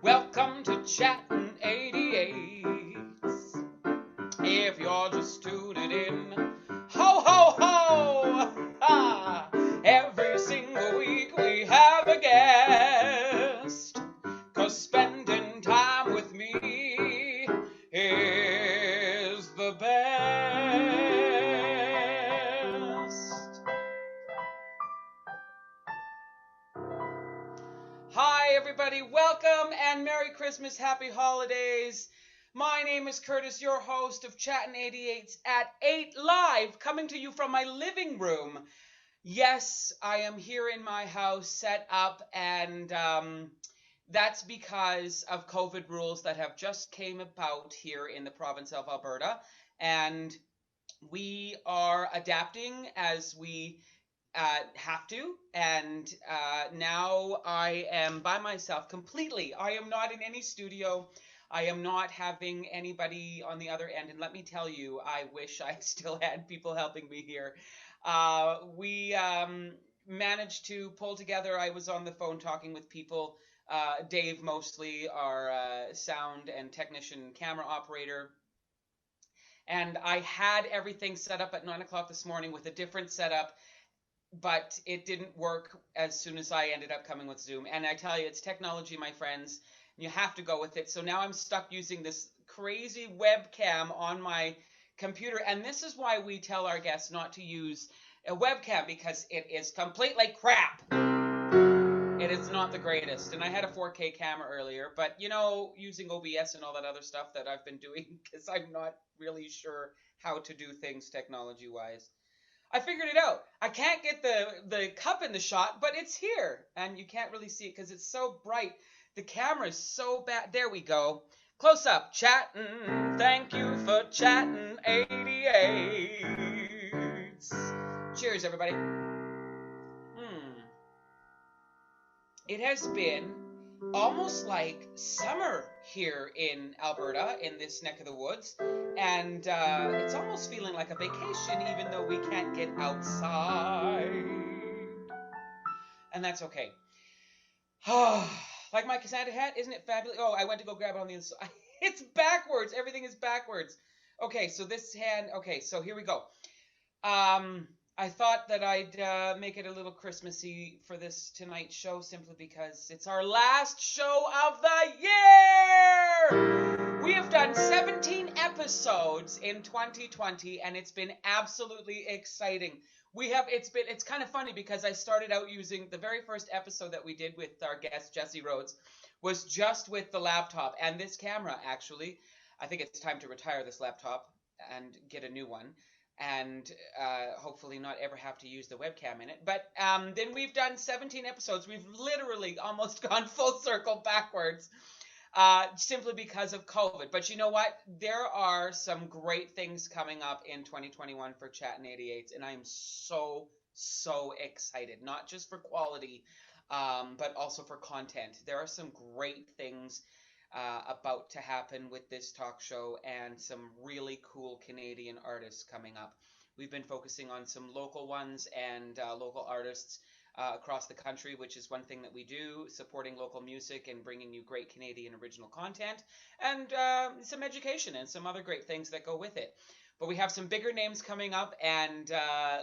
Welcome to Chattin 88. If you're just tuning in, ho ho ho! Ha! Every single week we have a guest, 'cause spending time with me is the best. Hi everybody, welcome and Merry Christmas, Happy Holidays. My name is Curtis, your host of Chattin 88's at 8 Live, coming to you from my living room. Yes, I am here in my house set up, and that's because of COVID rules that have just came about here in the province of Alberta, and we are adapting as we have to, and now I am by myself completely. I am not in any studio. I am not having anybody on the other end, and let me tell you, I wish I still had people helping me here. We managed to pull together. I was on the phone talking with people. Dave mostly, our sound and technician camera operator. And I had everything set up at 9 o'clock this morning with a different setup, but it didn't work as soon as I ended up coming with Zoom. And I tell you, it's technology, my friends. You have to go with it. So now I'm stuck using this crazy webcam on my computer. And this is why we tell our guests not to use a webcam, because it is completely crap. It is not the greatest. And I had a 4K camera earlier, but you know, using OBS and all that other stuff that I've been doing, because I'm not really sure how to do things technology-wise. I figured it out. I can't get the cup in the shot, but it's here. And you can't really see it because it's so bright. The camera is so bad. There we go. Close up. Chattin'. Thank you for Chattin' 88. Cheers, everybody. It has been almost like summer here in Alberta, in this neck of the woods, and it's almost feeling like a vacation, even though we can't get outside, and that's okay. Like my Santa hat, isn't it fabulous? Oh, I went to go grab it on the inside. It's backwards. Everything is backwards. Okay, so this hand. Okay, so here we go. I thought that I'd make it a little Christmassy for this tonight's show, simply because it's our last show of the year! We have done 17 episodes in 2020, and it's been absolutely exciting. It's kind of funny because I started out using the very first episode that we did with our guest, Jesse Rhodes, was just with the laptop and this camera, actually. I think it's time to retire this laptop and get a new one, and hopefully not ever have to use the webcam in it. But then we've done 17 episodes. We've literally almost gone full circle backwards, simply because of COVID. But you know what? There are some great things coming up in 2021 for Chattin' 88, and I'm so excited, not just for quality, but also for content. There are some great things about to happen with this talk show, and some really cool Canadian artists coming up. We've been focusing on some local ones and local artists across the country, which is one thing that we do, supporting local music and bringing you great Canadian original content, and some education and some other great things that go with it. But we have some bigger names coming up, and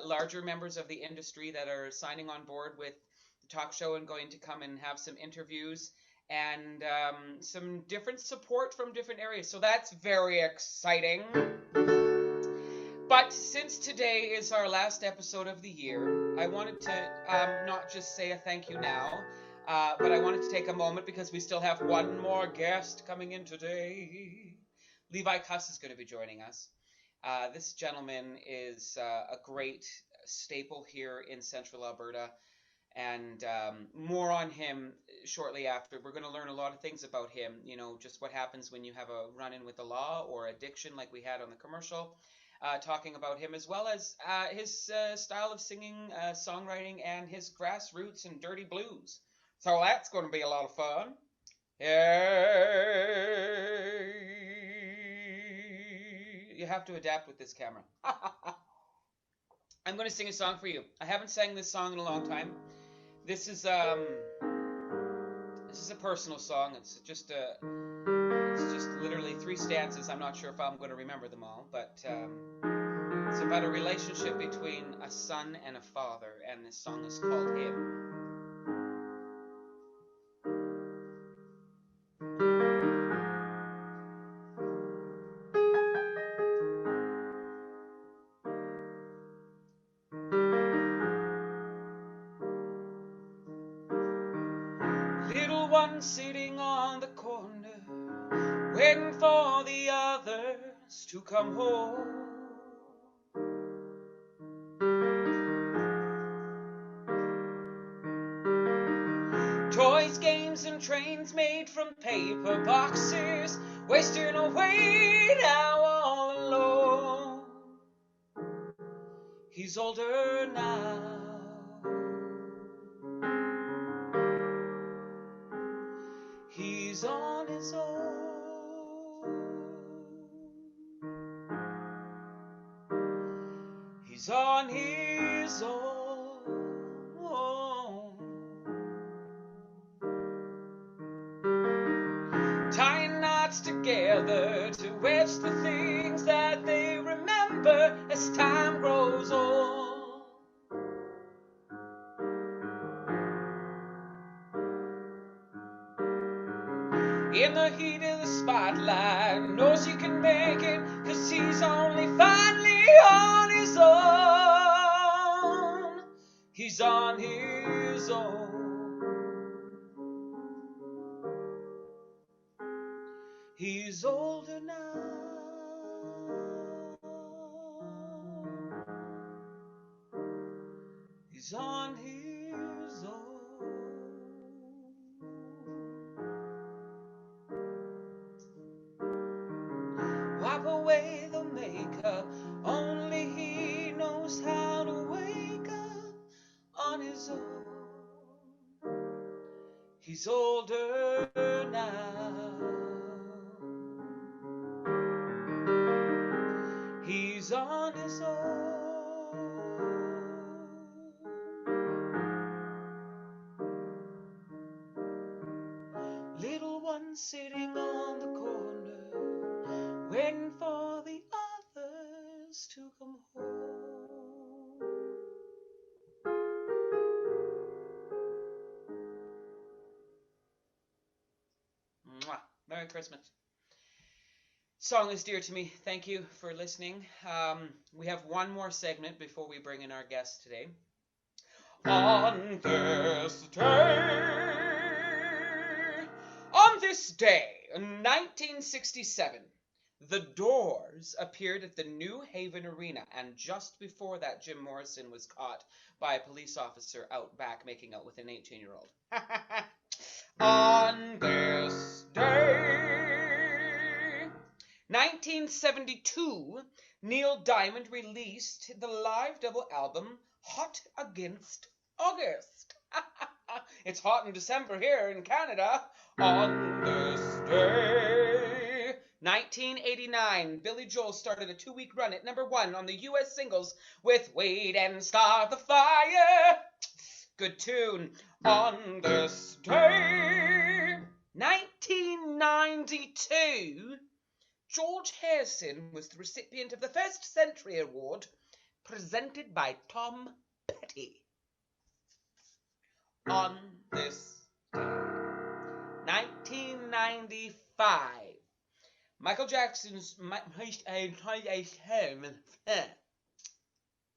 larger members of the industry that are signing on board with the talk show and going to come and have some interviews, and some different support from different areas. So that's very exciting. But since today is our last episode of the year, I wanted to not just say a thank you now, but I wanted to take a moment, because we still have one more guest coming in today. Levi Cuss is going to be joining us. This gentleman is a great staple here in Central Alberta, and more on him shortly after. We're going to learn a lot of things about him, you know, just what happens when you have a run-in with the law or addiction like we had on the commercial, talking about him, as well as his style of singing, songwriting, and his grassroots and dirty blues. So that's going to be a lot of fun. You have to adapt with this camera. I'm going to sing a song for you. I haven't sang this song in a long time. This is This is a personal song. It's just literally 3 stanzas. I'm not sure if I'm going to remember them all, but it's about a relationship between a son and a father, and this song is called Him. Little one sitting on the corner, waiting for the others to come home. Toys, games, and trains made from paper boxes, wasting away now all alone. He's older now. He's on his own. He's on his own. Tying knots together to wedge the things that they remember as time grows old. In the heat of the spotlight, knows he can make it, 'cause he's only finally on his own. He's on his own. He's older now. He's on his own. Wipe away the makeup, only he knows how to wake up on his own. He's older now. He's on his own. Little one sitting on the corner, waiting for the others to come home. Mwah. Merry Christmas. Song is dear to me. Thank you for listening. We have one more segment before we bring in our guest today. On this day, in 1967, The Doors appeared at the New Haven Arena, and just before that, Jim Morrison was caught by a police officer out back making out with an 18-year-old. On this day, 1972, Neil Diamond released the live double album Hot Against August. It's hot in December here in Canada. On this day, 1989, Billy Joel started a 2-week run at #1 on the U.S. singles with Wait and Start the Fire. Good tune. On this day, 1992, George Harrison was the recipient of the First Century Award, presented by Tom Petty. On this day, 1995, Michael Jackson's...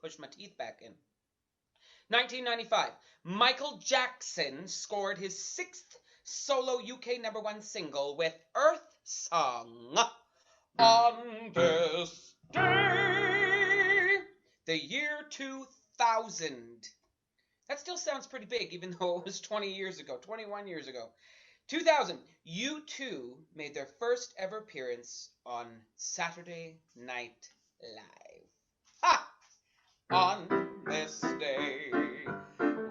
Push my teeth back in. 1995, Michael Jackson scored his 6th solo UK #1 single with Earth Song. On this day, the year 2000. That still sounds pretty big, even though it was 21 years ago. 2000, U2 made their first ever appearance on Saturday Night Live. Ha! On this day,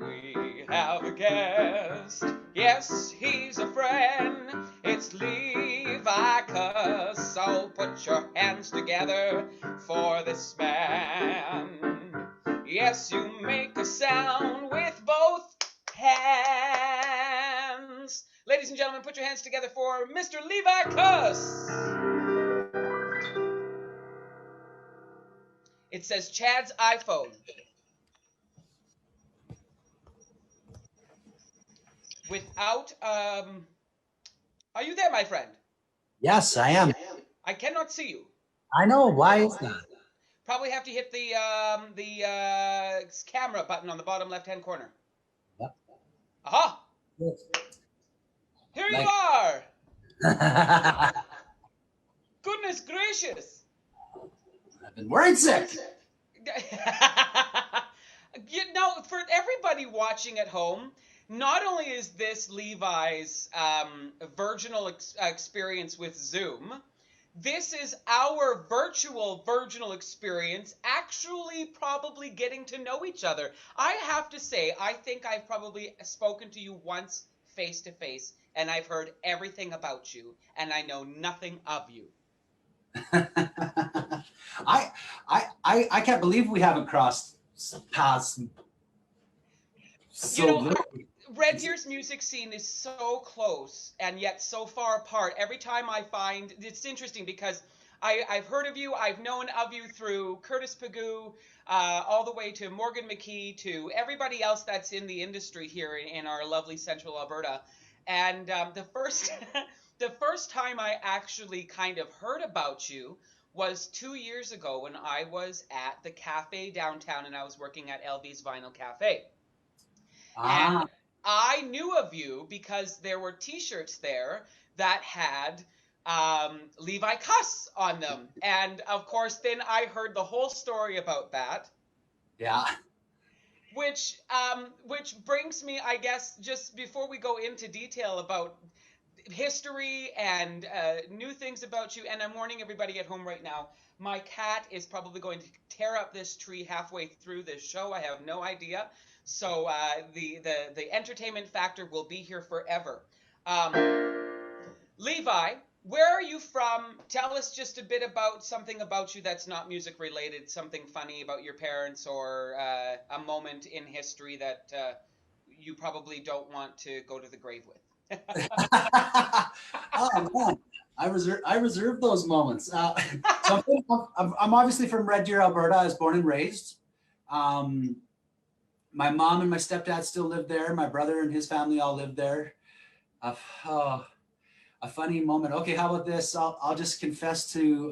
we have a guest. Yes, he's a friend. It's Levi Cuss. So put your hands together for this man. Yes, you make a sound with both hands. Ladies ladies and gentlemen, put your hands together for Mr. Levi Cuss. It says Chad's iPhone. Without, are you there, my friend? Yes, I am. I cannot see you. I know. Why is that? Probably have to hit the camera button on the bottom left-hand corner. Yep. Aha! Yes. Here you are! Goodness gracious! I've been worried sick. You know, for everybody watching at home, not only is this Levi's virginal experience with Zoom, this is our virginal experience actually probably getting to know each other. I have to say, I think I've probably spoken to you once face to face, and I've heard everything about you, and I know nothing of you. I can't believe we haven't crossed paths. You know, Red Deer's music scene is so close and yet so far apart. Every time I find, it's interesting because I've heard of you, I've known of you through Curtis Pagoo, all the way to Morgan McKee, to everybody else that's in the industry here in our lovely central Alberta. And the first the first time I actually kind of heard about you was 2 years ago when I was at the cafe downtown and I was working at LV's Vinyl Cafe. And I knew of you because there were t-shirts there that had Levi Cuss on them. And of course, then I heard the whole story about that. Yeah. Which brings me, I guess, just before we go into detail about history and new things about you, and I'm warning everybody at home right now, my cat is probably going to tear up this tree halfway through this show. I have no idea. So the entertainment factor will be here forever. Levi, where are you from? Tell us just a bit about something about you that's not music related, something funny about your parents, or a moment in history that you probably don't want to go to the grave with. Oh man, I reserve those moments. So I'm obviously from Red Deer, Alberta. I was born and raised. My mom and my stepdad still live there. My brother and his family all live there. A funny moment. Okay, how about this? I'll just confess to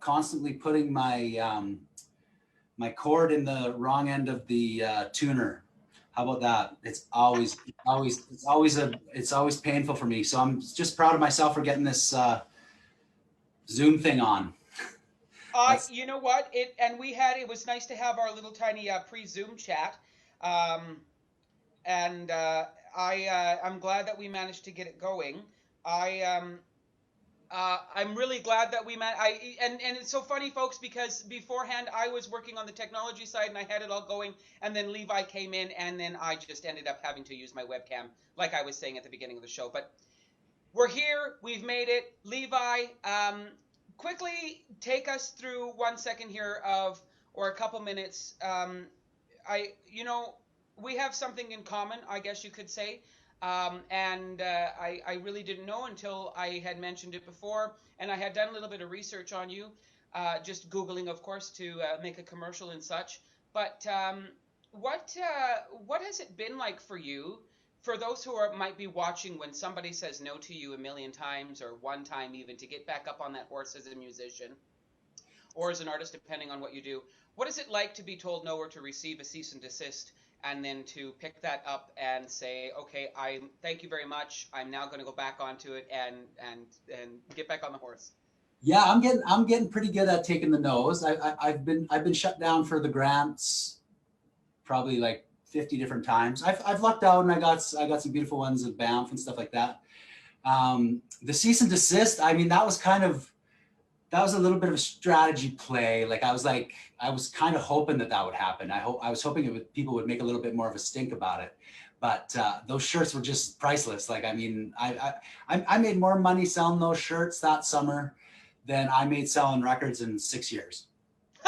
constantly putting my my cord in the wrong end of the tuner. How about that? It's always painful for me. So I'm just proud of myself for getting this Zoom thing on. You know what? It was nice to have our little tiny pre-Zoom chat. I'm glad that we managed to get it going. I'm really glad that and it's so funny, folks, because beforehand I was working on the technology side and I had it all going, and then Levi came in, and then I just ended up having to use my webcam, like I was saying at the beginning of the show. But we're here, we've made it. Levi, quickly take us through 1 second here or a couple minutes. We have something in common, I guess you could say. I really didn't know until I had mentioned it before, and I had done a little bit of research on you, just Googling, of course, to make a commercial and such. But what has it been like for you, for those who might be watching, when somebody says no to you a million times, or one time even, to get back up on that horse as a musician or as an artist, depending on what you do? What is it like to be told no, or to receive a cease and desist, and then to pick that up and say, okay, thank you very much, I'm now going to go back onto it and get back on the horse? Yeah, I'm getting pretty good at taking the no's. I've been shut down for the grants probably like 50 different times. I've lucked out, and I got some beautiful ones of Banff and stuff like that. The cease and desist, I mean, that was a little bit of a strategy play. Like I was kind of hoping that would happen. I was hoping people would make a little bit more of a stink about it. But those shirts were just priceless. Like, I mean, I made more money selling those shirts that summer than I made selling records in 6 years.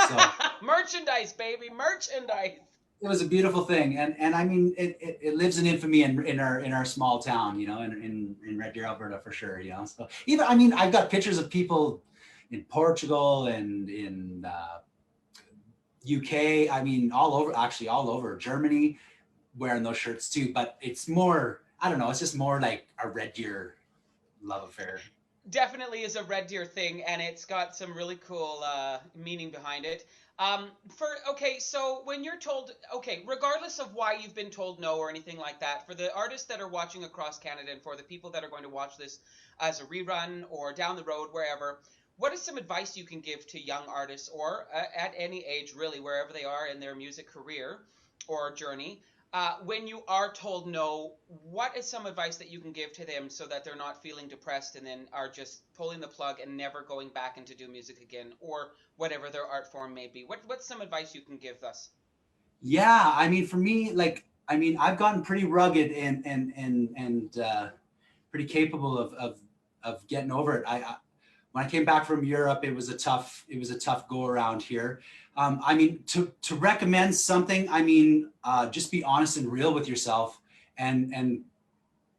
So merchandise, baby, merchandise. it was a beautiful thing, and I mean, it lives in infamy in our small town, you know, in Red Deer, Alberta, for sure, you know. So even, I mean, I've got pictures of people in Portugal and in UK. I mean, all over, actually, all over Germany, wearing those shirts too. But it's more, I don't know, it's just more like a Red Deer love affair. Definitely is a Red Deer thing, and it's got some really cool meaning behind it. Okay, so when you're told, okay, regardless of why you've been told no or anything like that, for the artists that are watching across Canada and for the people that are going to watch this as a rerun or down the road, wherever, what is some advice you can give to young artists or at any age, really, wherever they are in their music career or journey? When you are told no, what is some advice that you can give to them so that they're not feeling depressed and then are just pulling the plug and never going back into do music again or whatever their art form may be? What's some advice you can give us? Yeah, I mean, for me, like, I mean, I've gotten pretty rugged and pretty capable of getting over it. I when I came back from Europe, it was a tough go around here. I mean, to recommend something, I mean, just be honest and real with yourself, and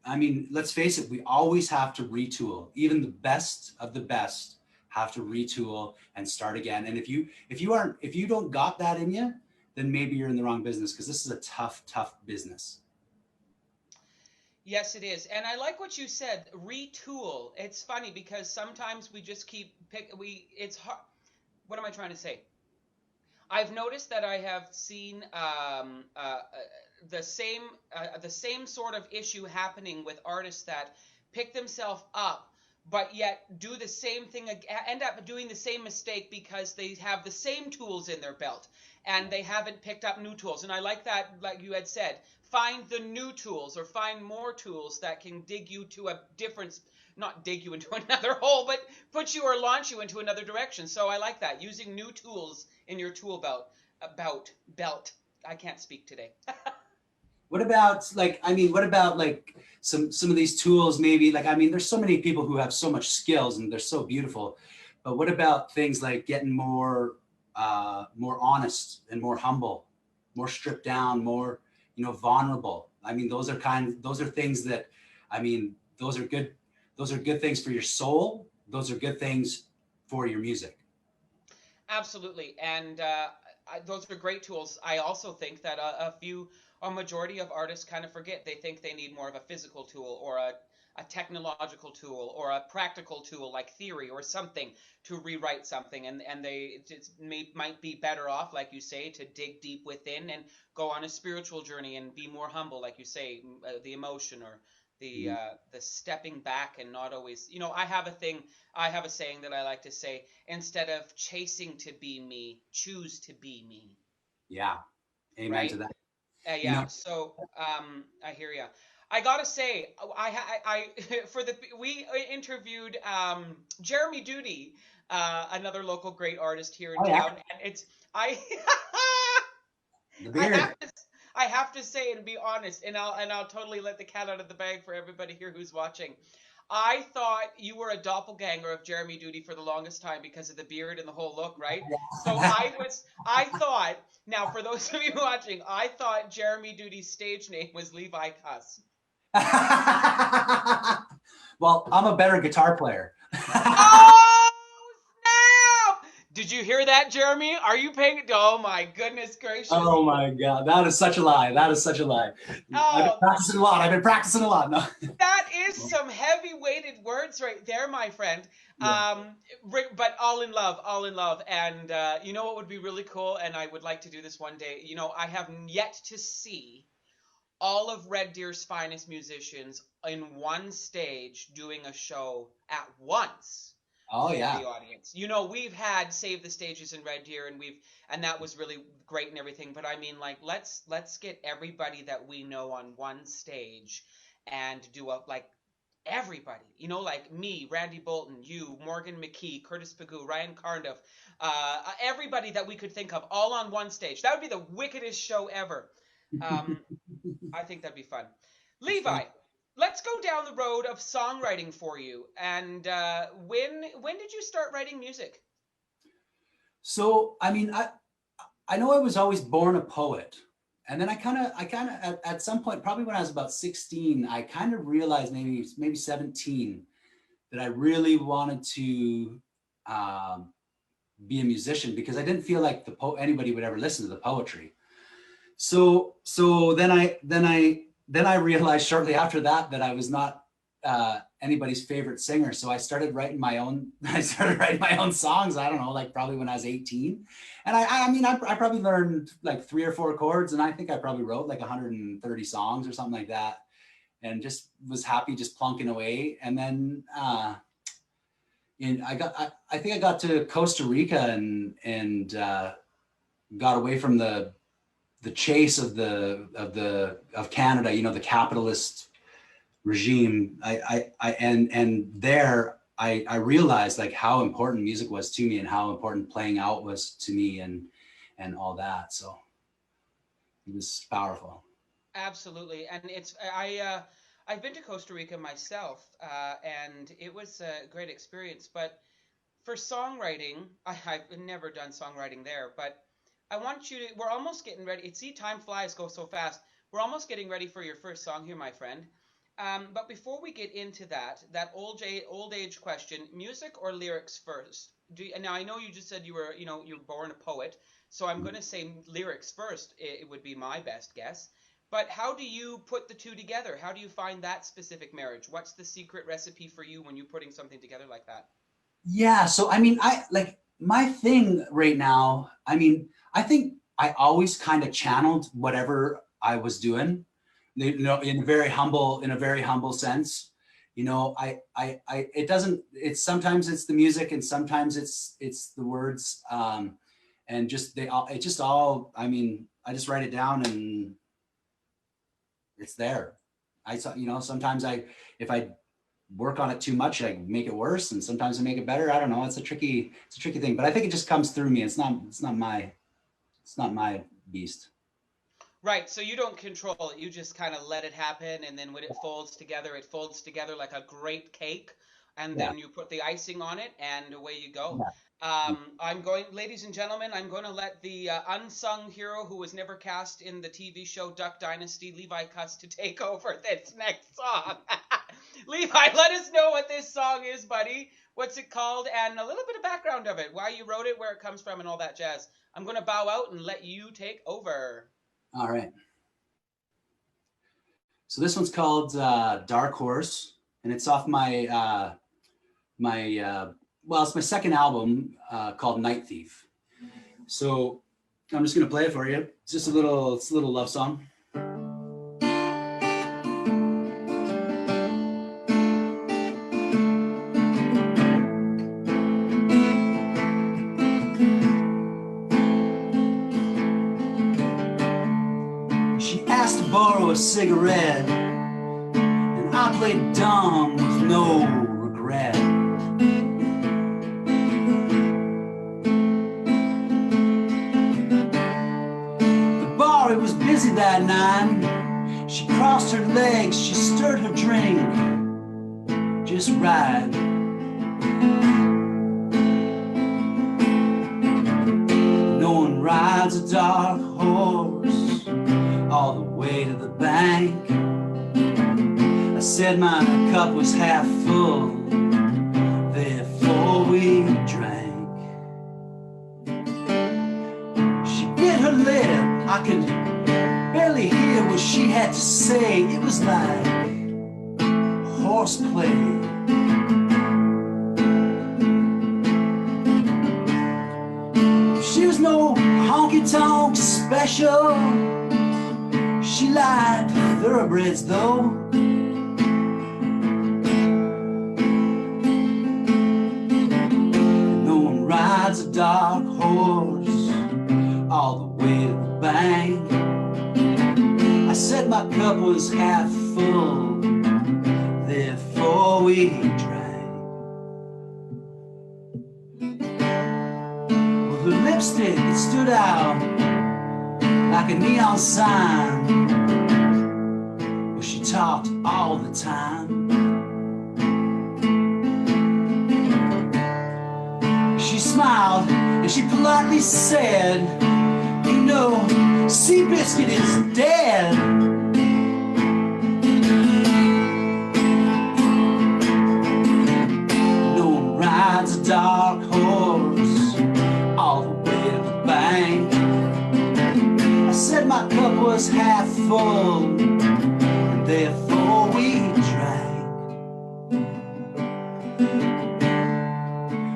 I mean, let's face it, we always have to retool. Even the best of the best have to retool and start again. And if you don't got that in you, then maybe you're in the wrong business, because this is a tough business. Yes, it is. And I like what you said, retool. It's funny because sometimes we just keep it's hard. What am I trying to say? I've noticed that I have seen the same the same sort of issue happening with artists that pick themselves up, but yet do the same thing, end up doing the same mistake because they have the same tools in their belt and they haven't picked up new tools. And I like that, like you had said, find the new tools or find more tools that can dig you to a different, not dig you into another hole, but put you or launch you into another direction. So I like that, using new tools in your tool belt. Belt. I can't speak today. What about, like, I mean, what about like some of these tools, maybe, like, I mean, there's so many people who have so much skills and they're so beautiful, but what about things like getting more honest and more humble, more stripped down, more, you know, vulnerable? I mean, those are things that, I mean, those are good things for your soul. Those are good things for your music. Absolutely, and those are great tools. I also think that a majority of artists kind of forget. They think they need more of a physical tool or a technological tool or a practical tool like theory or something to rewrite something, and they might be better off, like you say, to dig deep within and go on a spiritual journey and be more humble, like you say, the emotion or the stepping back and not always. You know, I have a saying that I like to say: instead of chasing to be me, choose to be me. Yeah, amen to Right? that. You Yeah. know, So I hear you. I gotta say, for the we interviewed Jeremy Duty, another local great artist here in oh yeah, town, and it's I the I beard. have to I have to say and be honest, and I'll totally let the cat out of the bag for everybody here who's watching. I thought you were a doppelganger of Jeremy Duty for the longest time because of the beard and the whole look, right? So I thought, now for those of you watching, I thought Jeremy Duty's stage name was Levi Cuss. Well, I'm a better guitar player. Oh, snap! Did you hear that, Jeremy? Are you paying? Oh my goodness gracious! Oh my God, that is such a lie. That is such a lie. I've been Oh, practicing a lot. I've been practicing a lot. No. that is some heavy weighted words right there, my friend. Yeah. But all in love, all in love. And you know what would be really cool? And I would like to do this one day. You know, I have yet to see all of Red Deer's finest musicians in one stage doing a show at once Oh for yeah. the audience. You know, we've had Save the Stages in Red Deer and that was really great and everything, but I mean, like, let's get everybody that we know on one stage and do a like everybody, you know, like me, Randy Bolton, you, Morgan McKee, Curtis Pagoo, Ryan Carnduff, everybody that we could think of all on one stage. That would be the wickedest show ever. Um, I think that'd be fun. Levi, let's go down the road of songwriting for you. And when did you start writing music? So I mean, I know I was always born a poet. then I kind of at some point, probably when I was about 16, I kind of realized, maybe 17, that I really wanted to be a musician, because I didn't feel like anybody would ever listen to the poetry. So then I realized shortly after that I was not anybody's favorite singer. So I started writing my own songs. I don't know, like probably when I was 18. And I probably learned like 3 or 4 chords, and I think I probably wrote like 130 songs or something like that, and just was happy just plunking away. And then I think I got to Costa Rica and got away from the chase of Canada, the capitalist regime. I realized like how important music was to me, and how important playing out was to me, and all that. So it was powerful. Absolutely. And I've been to Costa Rica myself, and it was a great experience. But for songwriting, I've never done songwriting there, but I want you to, we're almost getting ready. See, time flies, go so fast. We're almost getting ready for your first song here, my friend. But before we get into that old age question, music or lyrics first? Now I know you just said you were born a poet, so I'm going to say lyrics first. It would be my best guess. But how do you put the two together? How do you find that specific marriage? What's the secret recipe for you when you're putting something together like that? Yeah. So, I like my thing right now. I think I always kind of channeled whatever I was doing, in a very humble sense. It doesn't, it's sometimes it's the music, and sometimes it's the words. And just it just all, I just write it down and it's there. Sometimes if I work on it too much, I make it worse, and sometimes I make it better. I don't know. It's a tricky thing, but I think it just comes through me. It's not my beast. Right, so you don't control it. You just kind of let it happen, and then when it folds together like a great cake, and Yeah. then you put the icing on it, and away you go. Yeah. Ladies and gentlemen, I'm going to let the unsung hero who was never cast in the TV show Duck Dynasty, Levi Cuss, to take over this next song. Levi, let us know what this song is, buddy. What's it called, and a little bit of background of it, why you wrote it, where it comes from, and all that jazz. I'm going to bow out and let you take over. All right. So this one's called Dark Horse, and it's off my it's my second album called Night Thief. So I'm just gonna play it for you. It's just a little love song. She asked to borrow a cigarette, and I played dumb with no regret. It was busy that night. She crossed her legs, she stirred her drink just right. No one rides a dark horse all the way to the bank. I said my cup was half full, therefore we drank. She bit her lip, I could barely hear what she had to say. It was like horseplay. She was no honky-tonk special. She liked thoroughbreds though. No one rides a dark horse all the way to the bank. I said my cup was half full, therefore we drank. Well, her lipstick, it stood out like a neon sign. Well, she talked all the time. She smiled and she politely said, Seabiscuit is dead. No one rides a dark horse all the way to the bank. I said my cup was half full, and therefore we drank.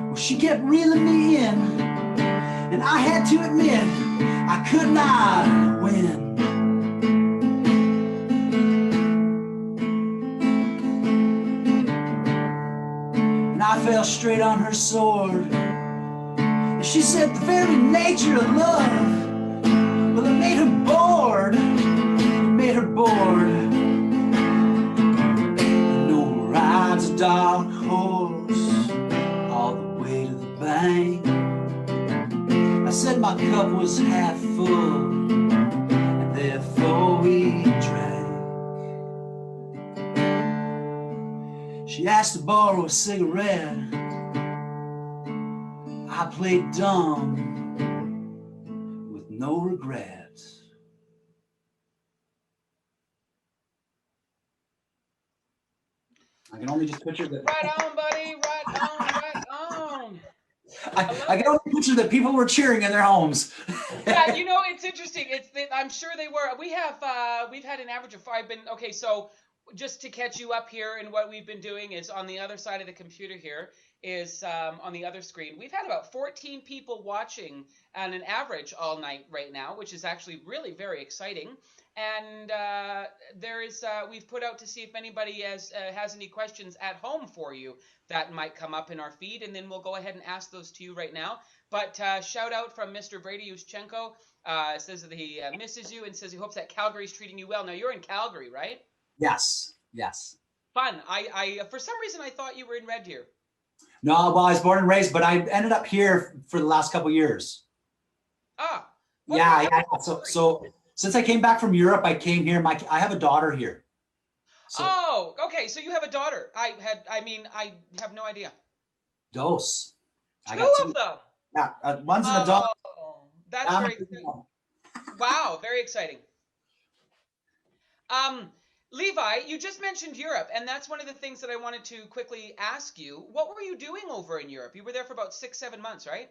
Well, she kept reeling me in, and I had to admit I could not win. And I fell straight on her sword, and she said the very nature of love, well, it made her bored. It made her bored. And no one rides a dark horse all the way to the bank. I said my cup was half full, and therefore we drank. She asked to borrow a cigarette. I played dumb with no regret. I can only just picture that. Right on, buddy. Right on. Right on. I can only picture that people were cheering in their homes. Yeah, you know, it's interesting. I'm sure they were. We've had an average of 5. Okay, so just to catch you up here, and what we've been doing is on the other side of the computer here is on the other screen. We've had about 14 people watching on an average all night right now, which is actually really very exciting. And we've put out to see if anybody has any questions at home for you that might come up in our feed, and then we'll go ahead and ask those to you right now. But shout out from Mr. Brady Yushchenko, says that he misses you and says he hopes that Calgary's treating you well. Now, you're in Calgary, right? Yes, yes. Fun. I for some reason I thought you were in Red Deer. No, well, I was born and raised, but I ended up here for the last couple of years. Ah. Yeah. So since I came back from Europe, I came here. I have a daughter here. So, okay. So you have a daughter. I have no idea. Dos. Two of them. Yeah, one's an adult. That's very exciting. Wow, very exciting. Levi, you just mentioned Europe, and that's one of the things that I wanted to quickly ask you. What were you doing over in Europe? You were there for about 6-7 months, right?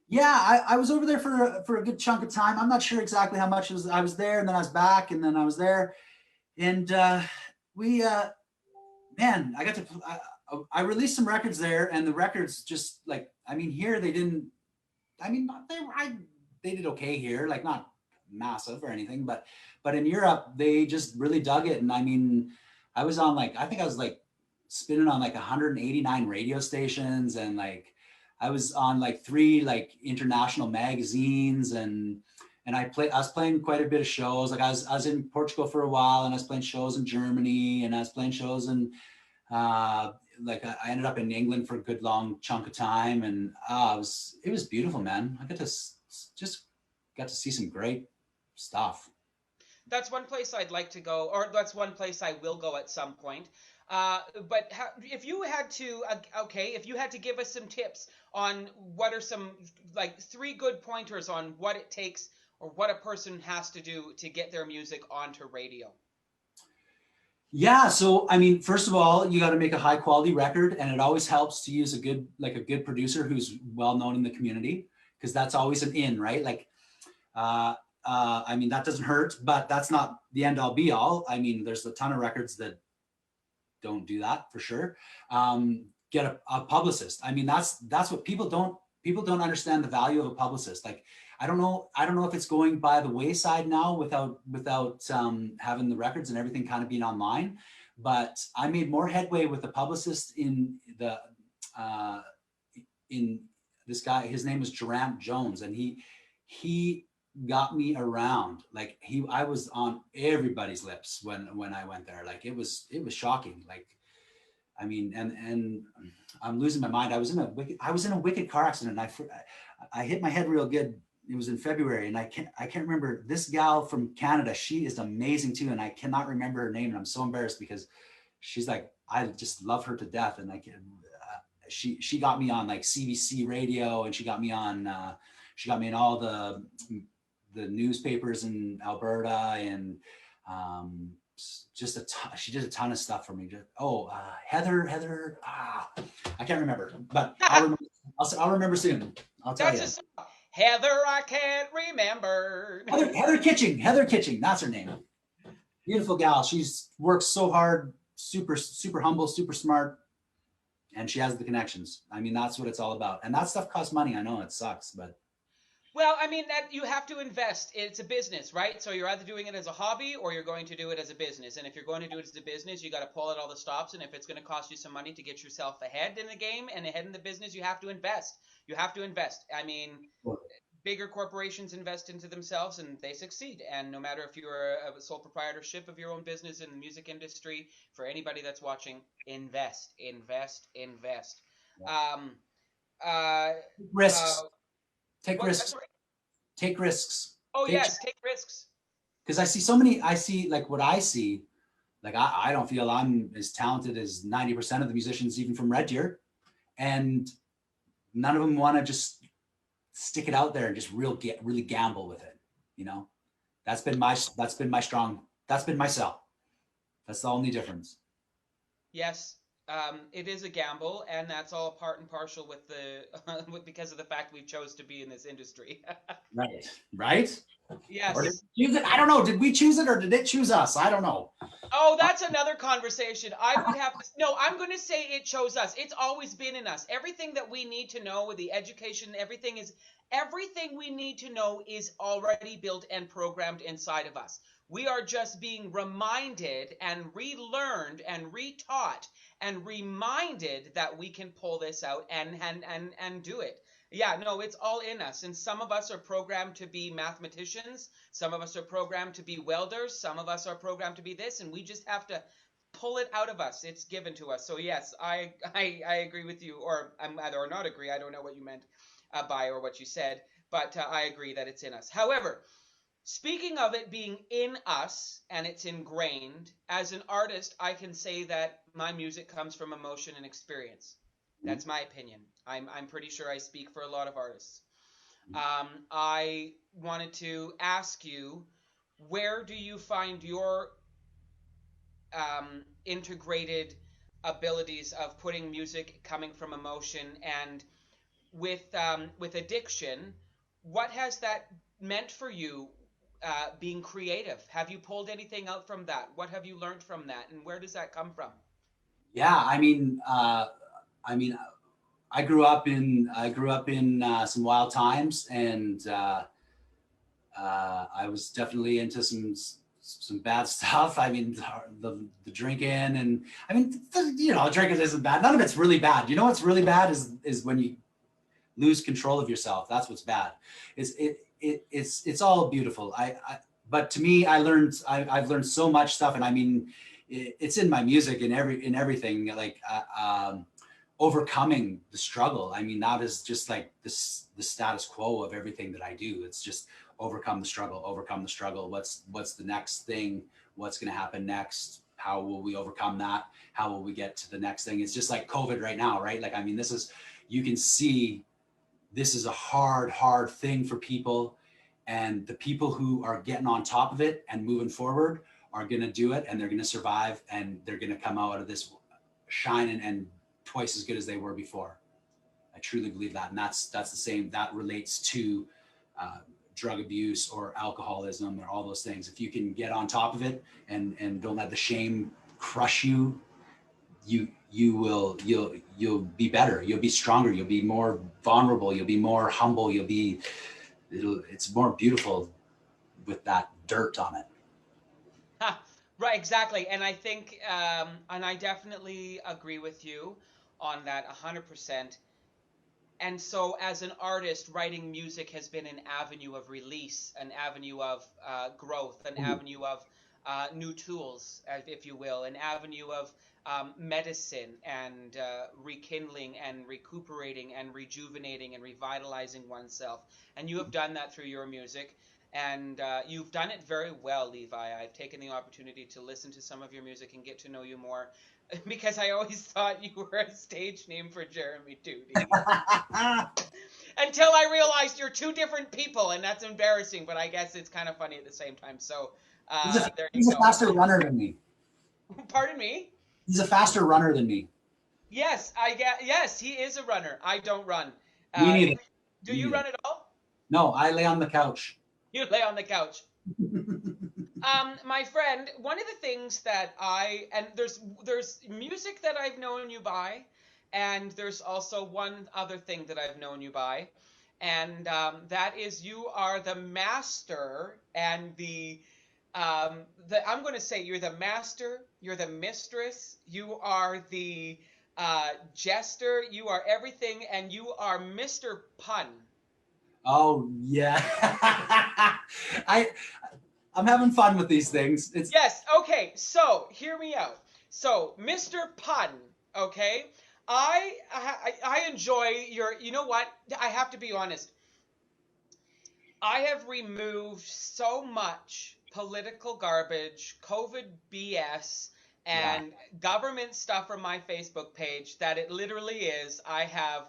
Yeah, I was over there for a good chunk of time. I'm not sure exactly how much I was there, and then I was back, and then I was there, and I released some records there, and the records just here they didn't. They did okay here, like not massive or anything, but in Europe they just really dug it. And I was on I think I was spinning on 189 radio stations, and I was on 3 international magazines, and I was playing quite a bit of shows. I was in Portugal for a while, and I was playing shows in Germany, and I was playing shows in I ended up in England for a good long chunk of time, and it was beautiful, man. I got to see some great stuff. That's one place I'd like to go, or that's one place I will go at some point. But if you had to give us some tips on what are some 3 good pointers on what it takes or what a person has to do to get their music onto radio. Yeah, so first of all, you got to make a high quality record, and it always helps to use a good producer who's well known in the community, because that's always an in, right? That doesn't hurt, but that's not the end all be all. There's a ton of records that don't do that, for sure. Get a publicist. That's what people don't understand, the value of a publicist. I don't know if it's going by the wayside now without having the records and everything kind of being online, but I made more headway with the publicist in this guy. His name is Durant Jones, and he got me around. I was on everybody's lips when I went there. It was shocking. And I'm losing my mind. I was in a wicked car accident. I hit my head real good. It was in February, and I can't remember this gal from Canada. She is amazing too, and I cannot remember her name, and I'm so embarrassed because she's I just love her to death. And she got me on CBC radio, and she got me in all the the newspapers in Alberta, and just she did a ton of stuff for me. Heather, I can't remember, but I'll remember soon. I'll tell That's you. a song. Heather, I can't remember. Heather Kitching, that's her name. Beautiful gal. She's works so hard, super humble, super smart, and she has the connections. I mean, that's what it's all about. And that stuff costs money. I know it sucks, but Well, I mean that you have to invest. It's a business, right? So you're either doing it as a hobby or you're going to do it as a business. And if you're going to do it as a business, you got to pull out all the stops. And if it's going to cost you some money to get yourself ahead in the game and ahead in the business, you have to invest. You have to invest. I mean, bigger corporations invest into themselves and they succeed. And no matter if you're a sole proprietorship of your own business in the music industry, for anybody that's watching, invest, invest, invest. Um, uh, uh, risks. Take what? risks. Sorry. Take risks. Oh yes, take risks. Because I see like what I see, like I don't feel I'm as talented as 90% of the musicians, even from Red Deer. And none of them want to just stick it out there and just really gamble with it. You know, that's been my sell. That's the only difference. Yes, it is a gamble, and that's all part and partial with the because of the fact we chose to be in this industry. Right. Or did Yes. we choose it? I don't know. Did we choose it or did it choose us? I don't know. Oh, that's another conversation. I would have to, no, I'm going to say it chose us. It's always been in us. Everything that we need to know with the education, everything we need to know is already built and programmed inside of us. We are just being reminded and relearned and retaught and reminded that we can pull this out and do it. Yeah, no, it's all in us. And some of us are programmed to be mathematicians. Some of us are programmed to be welders. Some of us are programmed to be this, and we just have to pull it out of us. It's given to us. So yes, I agree with you, or I'm either or not agree. I don't know what you meant by or what you said, but I agree that it's in us. However, speaking of it being in us and it's ingrained, as an artist, I can say that my music comes from emotion and experience. That's my opinion. I'm pretty sure I speak for a lot of artists. I wanted to ask you, where do you find your integrated abilities of putting music coming from emotion and with addiction? What has that meant for you? Being creative. Have you pulled anything out from that? What have you learned from that, and where does that come from? Yeah, I mean, I grew up in some wild times, and I was definitely into some bad stuff. I mean, the drinking, and I mean, drinking isn't bad. None of it's really bad. You know what's really bad is when you lose control of yourself. That's what's bad. It's all beautiful. But to me, I've learned so much stuff, and I mean, it's in my music and in everything. Like overcoming the struggle. I mean, that is just like this the status quo of everything that I do. It's just overcome the struggle, overcome the struggle. What's the next thing? What's going to happen next? How will we overcome that? How will we get to the next thing? It's just like COVID right now, right? Like, I mean, you can see this is a hard thing for people, and the people who are getting on top of it and moving forward are going to do it, and they're going to survive, and they're going to come out of this shining and twice as good as they were before. I truly believe that. And that's the same, that relates to drug abuse or alcoholism or all those things. If you can get on top of it and don't let the shame crush you, you'll be better. You'll be stronger. You'll be more vulnerable. You'll be more humble. It's more beautiful with that dirt on it. Right, exactly. And I think, and I definitely agree with you on that 100%. And so, as an artist, writing music has been an avenue of release, an avenue of growth, an avenue of new tools, if you will, an avenue of medicine and rekindling and recuperating and rejuvenating and revitalizing oneself. And you have done that through your music. And you've done it very well, Levi. I've taken the opportunity to listen to some of your music and get to know you more because I always thought you were a stage name for Jeremy Tootie. And until I realized you're two different people, and that's embarrassing, but I guess it's kind of funny at the same time. So there you He's a go. faster runner than me. Pardon me? He's a faster runner than me. Yes, yes, he is a runner. I don't run. Me neither. Do you run at all? No, I lay on the couch. You lay on the couch. My friend, one of the things that there's music that I've known you by, and there's also one other thing that I've known you by, and that is you are the master and I'm going to say you're the master, you're the mistress, you are the jester, you are everything, and you are Mr. Pun. Oh yeah. I'm having fun with these things. Yes, okay, so hear me out. So, Mr. Pun, okay? I enjoy you know what? I have to be honest. I have removed so much political garbage, COVID BS, and government stuff from my Facebook page that it literally is. I have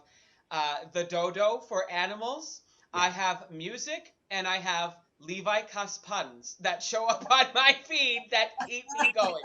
the dodo for animals, I have music, and I have Levi Cuss puns that show up on my feed that keep me going.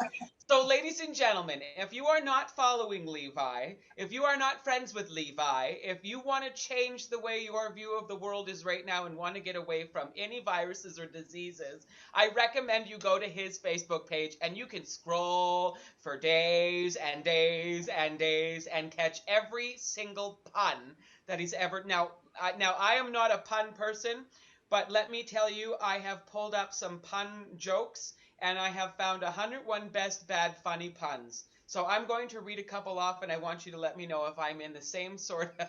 So, ladies and gentlemen, if you are not following Levi, if you are not friends with Levi, if you want to change the way your view of the world is right now and want to get away from any viruses or diseases, I recommend you go to his Facebook page and you can scroll for days and days and days and catch every single pun that he's ever. Now I am not a pun person, but let me tell you, I have pulled up some pun jokes, and I have found 101 best bad funny puns. So I'm going to read a couple off, and I want you to let me know if I'm in the same sort of,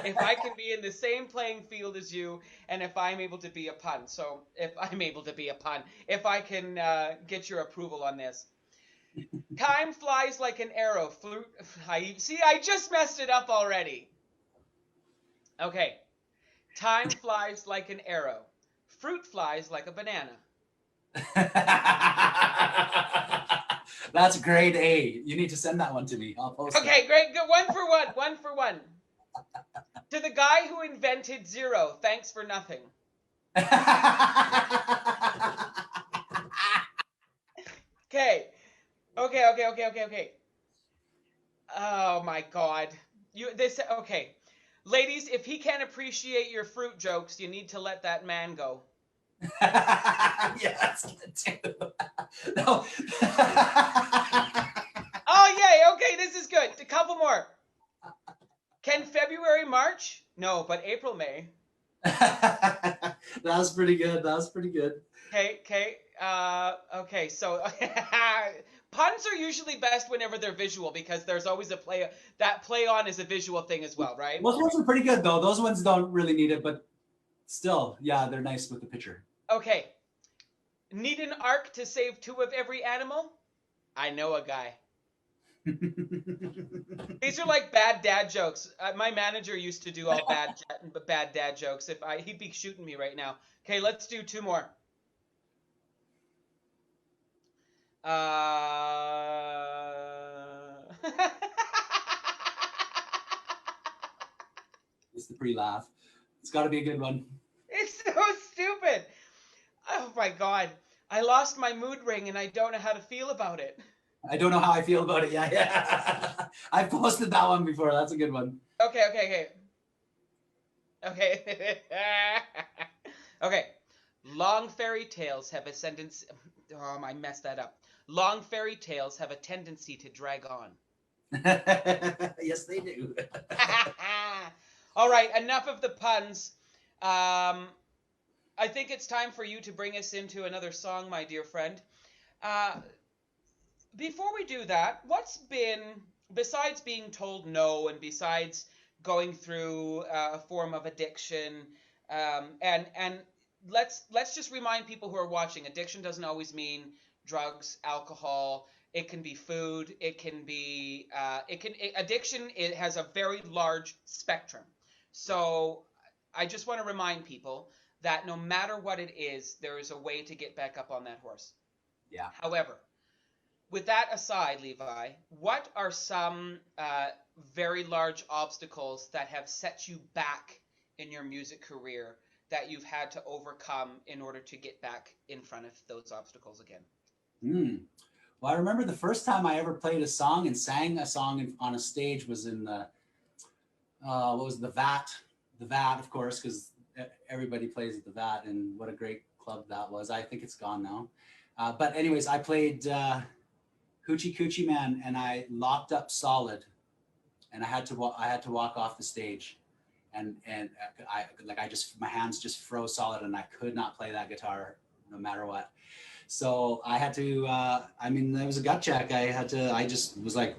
if I can be in the same playing field as you, and if I'm able to be a pun. So if I'm able to be a pun, if I can get your approval on this. Time flies like an arrow. I just messed it up already. Okay. Time flies like an arrow. Fruit flies like a banana. That's grade A. You need to send that one to me. I'll post Okay, that. great. Good. One for one. One for one. To the guy who invented zero, thanks for nothing. Okay. Okay. Oh my God. Okay. Ladies, if he can't appreciate your fruit jokes, you need to let that man go. Yes. No. Oh, yay. Okay, this is good. A couple more. Can February March? No, but April May. That was pretty good. Okay. Okay, so puns are usually best whenever they're visual because there's always a play. That play on is a visual thing as well, right? Those ones are pretty good, though. Those ones don't really need it, but still, yeah, they're nice with the picture. Okay. Need an ark to save 2 of every animal? I know a guy. These are like bad dad jokes. My manager used to do all bad dad jokes. He'd be shooting me right now. Okay, let's do 2 more. It's the pre-laugh. It's got to be a good one. It's so stupid. Oh my God. I lost my mood ring and I don't know how to feel about it. I don't know how I feel about it. Yeah. I posted that one before. That's a good one. Okay. Okay. Long fairy tales have a sentence. Oh, I messed that up. Long fairy tales have a tendency to drag on. Yes, they do. All right, enough of the puns. I think it's time for you to bring us into another song, my dear friend. Before we do that, what's been, besides being told no and besides going through a form of addiction, and let's just remind people who are watching, addiction doesn't always mean drugs, alcohol. It can be food. It can be addiction. It has a very large spectrum. So I just want to remind people that no matter what it is, there is a way to get back up on that horse. Yeah. However, with that aside, Levi, what are some very large obstacles that have set you back in your music career that you've had to overcome in order to get back in front of those obstacles again? Well, I remember the first time I ever played a song and sang a song on a stage was in the, what was it, the VAT, of course, because everybody plays at the VAT, and what a great club that was. I think it's gone now. But anyways, I played Hoochie Coochie Man, and I locked up solid, and I had to walk off the stage, and my hands just froze solid, and I could not play that guitar no matter what. So I had to, it was a gut check. I just was like,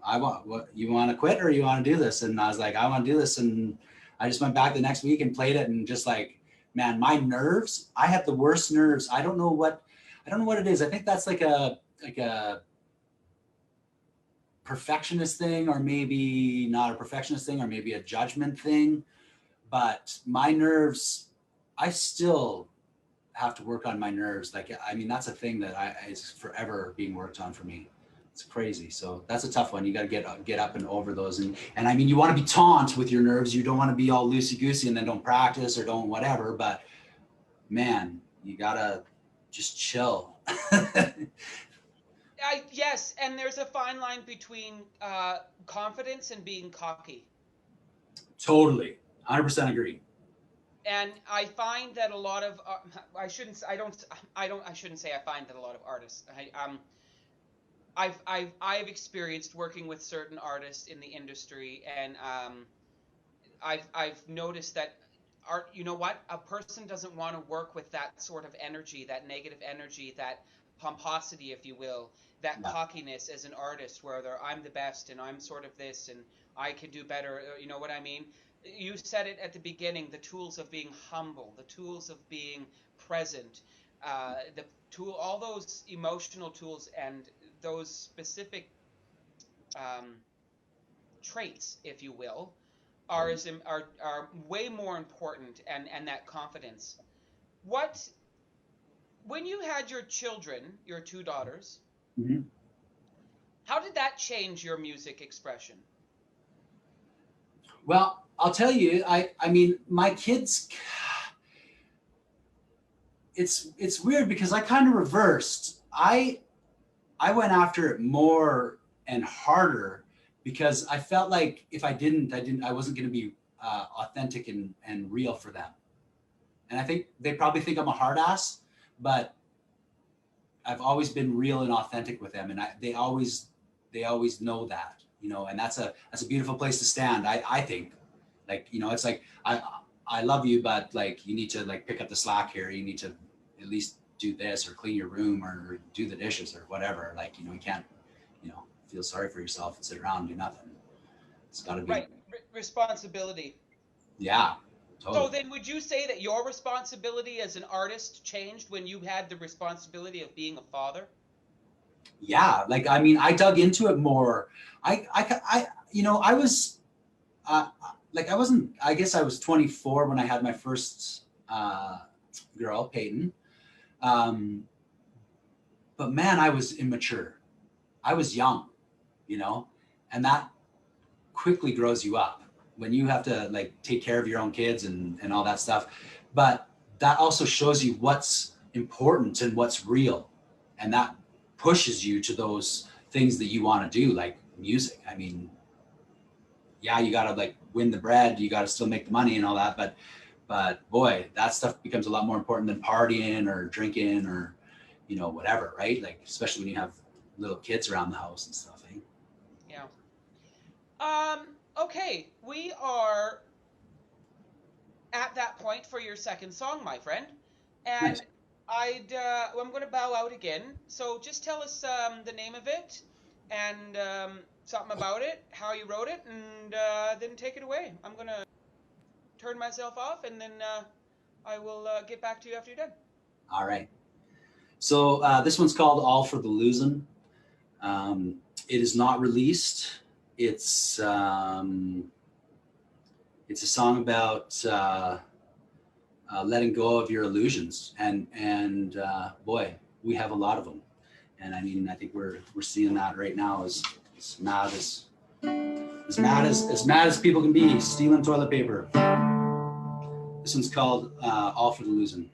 what, you want to quit or you want to do this? And I was like, I want to do this. And I just went back the next week and played it. And just like, man, my nerves, I have the worst nerves. I don't know what it is. I think that's like a perfectionist thing, or maybe not a perfectionist thing, or maybe a judgment thing. But my nerves, I still have to work on my nerves. Like, I mean, that's a thing that is forever being worked on for me. It's crazy. So that's a tough one. You got to get up and over those. And I mean, you want to be taut with your nerves. You don't want to be all loosey goosey and then don't practice or don't whatever. But man, you gotta just chill. Yes, and there's a fine line between confidence and being cocky. Totally, 100% agree. And I find that a lot of I shouldn't say I find that a lot of artists. I've experienced working with certain artists in the industry, and I've noticed that art. You know what? A person doesn't want to work with that sort of energy, that negative energy, that pomposity, if you will, that cockiness as an artist, where I'm the best and I'm sort of this and I can do better. You know what I mean? You said it at the beginning, the tools of being humble, the tools of being present, all those emotional tools and those specific traits, if you will, are way more important, and that confidence. When you had your children, your two daughters, mm-hmm. How did that change your music expression? Well, I'll tell you, I mean, my kids, it's weird because I kind of reversed. I went after it more and harder because I felt like if I wasn't going to be authentic and real for them. And I think they probably think I'm a hard ass, but I've always been real and authentic with them. And they always know that, you know, and that's a beautiful place to stand. I think, like, you know, it's like, I love you, but like, you need to like pick up the slack here. You need to at least do this or clean your room or do the dishes or whatever. Like, you know, you can't, you know, feel sorry for yourself and sit around and do nothing. It's got to be right. Responsibility. Yeah. Totally. So then would you say that your responsibility as an artist changed when you had the responsibility of being a father? Yeah. Like, I mean, I dug into it more. I you know, I was, like, I guess I was 24 when I had my first girl, Peyton. But man, I was immature. I was young, you know, and that quickly grows you up when you have to like take care of your own kids and all that stuff. But that also shows you what's important and what's real. And that pushes you to those things that you want to do, like music. I mean, yeah, you got to like win the bread, you got to still make the money and all that. But boy, that stuff becomes a lot more important than partying or drinking or, you know, whatever, right? Like, especially when you have little kids around the house and stuff. Eh? Yeah. Okay, we are at that point for your second song, my friend, and nice. I'm going to bow out again. So just tell us the name of it and something about it, how you wrote it, and then take it away. I'm going to turn myself off, and then I will get back to you after you're done. All right. So this one's called "All for the Losing." It is not released. It's a song about letting go of your illusions, and boy, we have a lot of them. And I mean, I think we're seeing that right now as mad as people can be, stealing toilet paper. This one's called All for the Losing.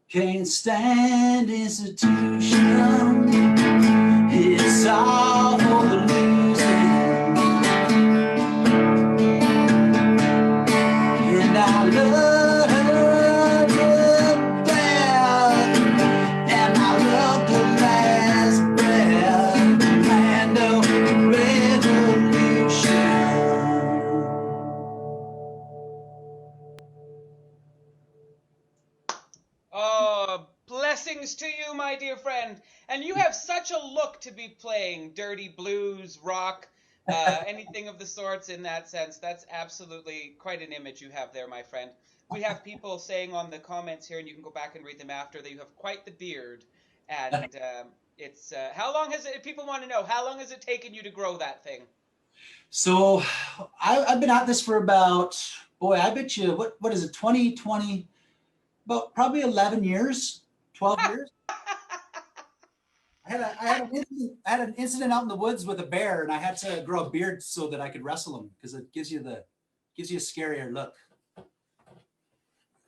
Can't stand institution. It's all for the losing. And I love her to death. And I love the last breath. Commando revolution. Oh, blessings to you, my dear friend. And you have such a look to be playing dirty blues, rock, anything of the sorts in that sense. That's absolutely quite an image you have there, my friend. We have people saying on the comments here, and you can go back and read them after, that you have quite the beard. And it's, how long has it, people want to know, how long has it taken you to grow that thing? So I've been at this for about, boy, I bet you, what is it, 2020? About probably 11 years, 12 years. I had an incident out in the woods with a bear, and I had to grow a beard so that I could wrestle him, because it gives you a scarier look.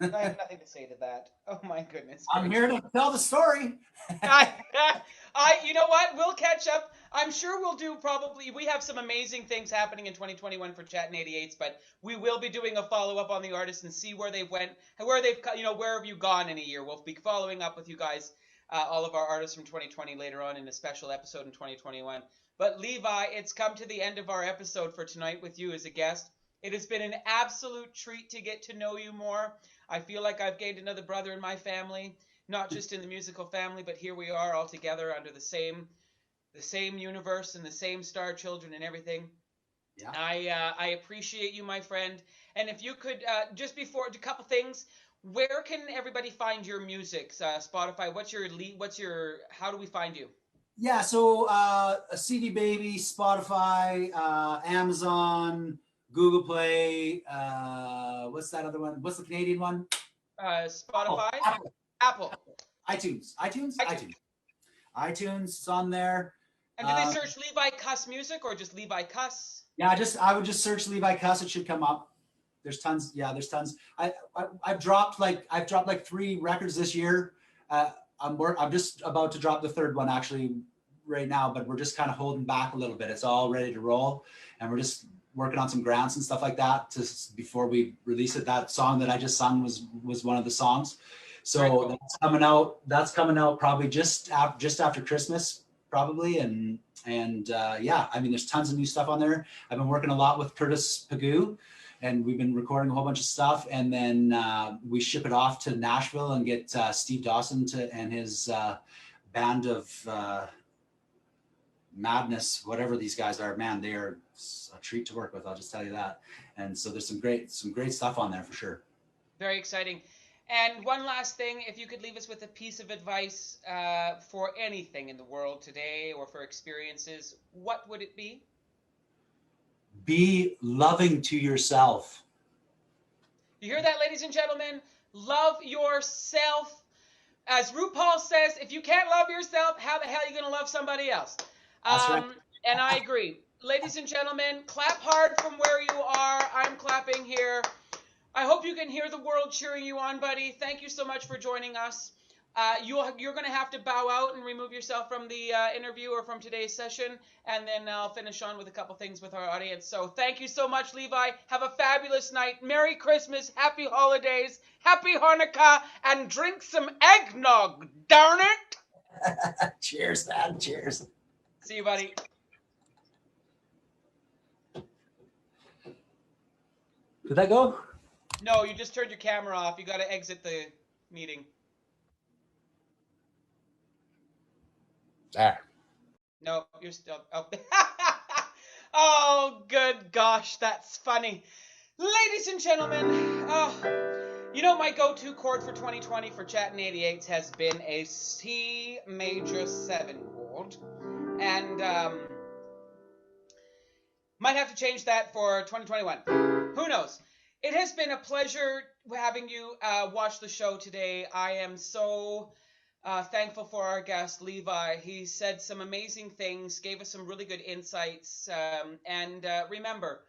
I have nothing to say to that. Oh my goodness. I'm here to tell the story. You know what? We'll catch up. I'm sure we'll do probably. We have some amazing things happening in 2021 for Chattin 88s, but we will be doing a follow up on the artists and see where they've went, where they've, where have you gone in a year. We'll be following up with you guys, all of our artists from 2020 later on in a special episode in 2021. But Levi, it's come to the end of our episode for tonight with you as a guest. It has been an absolute treat to get to know you more. I feel like I've gained another brother in my family, not just in the musical family, but here we are all together under the same universe and the same star children and everything. Yeah. I appreciate you, my friend. And if you could just before a couple things, where can everybody find your music? Spotify. What's your how do we find you? Yeah, so a CD Baby, Spotify, Amazon, Google Play. What's that other one? What's the Canadian one? Apple, Spotify, Apple, Apple, iTunes. iTunes. iTunes. It's on there. And did they Um, search Levi Cuss music or just Levi Cuss? yeah, I would just search Levi Cuss. It should come up. There's tons. Yeah, there's tons. I've dropped like 3 records this year. Uh, I'm just about to drop the third one actually right now, but we're just kind of holding back a little bit. It's all ready to roll, and we're just working on some grants and stuff like that before we release it. That song that I just sung was one of the songs. Very So cool. that's coming out. That's coming out probably just after Christmas, probably. And yeah, I mean, there's tons of new stuff on there. I've been working a lot with Curtis Pagoo, and we've been recording a whole bunch of stuff. And then we ship it off to Nashville and get Steve Dawnson and his band of madness, whatever these guys are. Man, they are a treat to work with. I'll just tell you that. And so there's some great stuff on there for sure. Very exciting. And one last thing, if you could leave us with a piece of advice for anything in the world today or for experiences, what would it be? Be loving to yourself. You hear that, ladies and gentlemen? Love yourself. As RuPaul says, if you can't love yourself, how the hell are you going to love somebody else? That's right. And I agree. Ladies and gentlemen, clap hard from where you are. I'm clapping here. I hope you can hear the world cheering you on, buddy. Thank you so much for joining us. You're going to have to bow out and remove yourself from the interview or from today's session, and then I'll finish on with a couple things with our audience. So thank you so much, Levi. Have a fabulous night. Merry Christmas, happy holidays, happy Hanukkah, and drink some eggnog, darn it! Cheers, man. Cheers. See you, buddy. Did that go? No, you just turned your camera off. You got to exit the meeting. There. No, you're still. Oh. Oh, good gosh, that's funny. Ladies and gentlemen, my go-to chord for 2020 for Chattin 88s has been a C major 7 chord. And might have to change that for 2021. Who knows? It has been a pleasure having you watch the show today. I am so thankful for our guest, Levi. He said some amazing things, gave us some really good insights. And remember,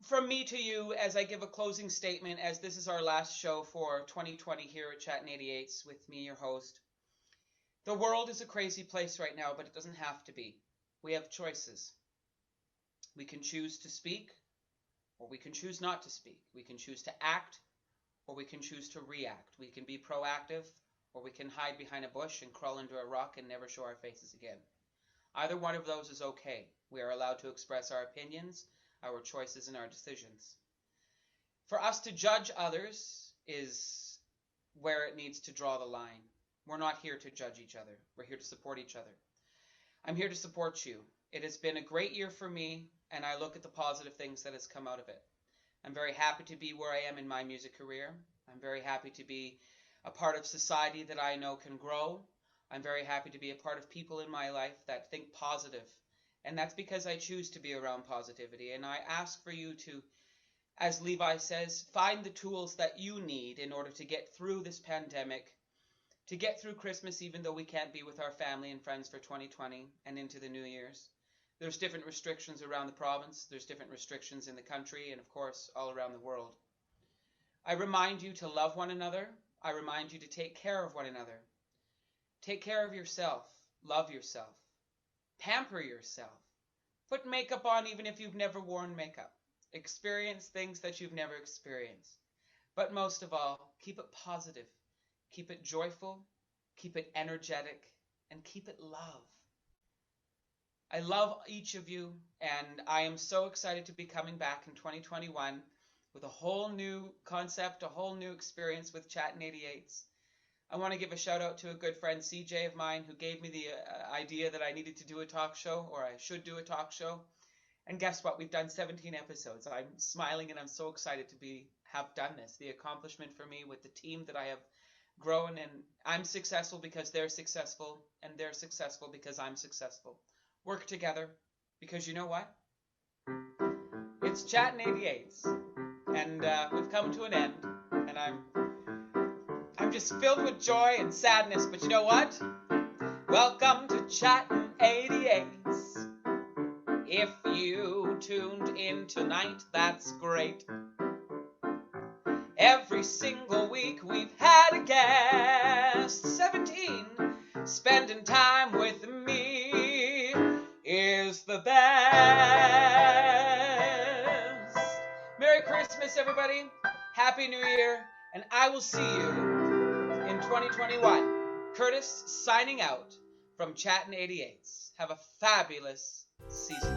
from me to you, as I give a closing statement, as this is our last show for 2020 here at Chattin 88s with me, your host. The world is a crazy place right now, but it doesn't have to be. We have choices. We can choose to speak, or we can choose not to speak. We can choose to act, or we can choose to react. We can be proactive, or we can hide behind a bush and crawl into a rock and never show our faces again. Either one of those is okay. We are allowed to express our opinions, our choices, and our decisions. For us to judge others is where it needs to draw the line. We're not here to judge each other. We're here to support each other. I'm here to support you. It has been a great year for me, and I look at the positive things that has come out of it. I'm very happy to be where I am in my music career. I'm very happy to be a part of society that I know can grow. I'm very happy to be a part of people in my life that think positive. And that's because I choose to be around positivity. And I ask for you to, as Levi says, find the tools that you need in order to get through this pandemic, to get through Christmas even though we can't be with our family and friends for 2020 and into the New Year's. There's different restrictions around the province. There's different restrictions in the country and, of course, all around the world. I remind you to love one another. I remind you to take care of one another. Take care of yourself. Love yourself. Pamper yourself. Put makeup on even if you've never worn makeup. Experience things that you've never experienced. But most of all, keep it positive. Keep it joyful. Keep it energetic. And keep it love. I love each of you, and I am so excited to be coming back in 2021 with a whole new concept, a whole new experience with Chattin 88s. I want to give a shout out to a good friend, CJ of mine, who gave me the idea that I needed to do a talk show, or I should do a talk show. And guess what? We've done 17 episodes. I'm smiling and I'm so excited to have done this. The accomplishment for me with the team that I have grown, and I'm successful because they're successful, and they're successful because I'm successful. Work together, because you know what? It's Chattin 88s, and we've come to an end, and I'm just filled with joy and sadness. But you know what? Welcome to Chattin 88s. If you tuned in tonight, that's great. Every single week we've had a guest. 17, spending time with me is the best. Merry Christmas, everybody. Happy New Year. And I will see you in 2021. Curtis signing out from Chattin 88s. Have a fabulous season.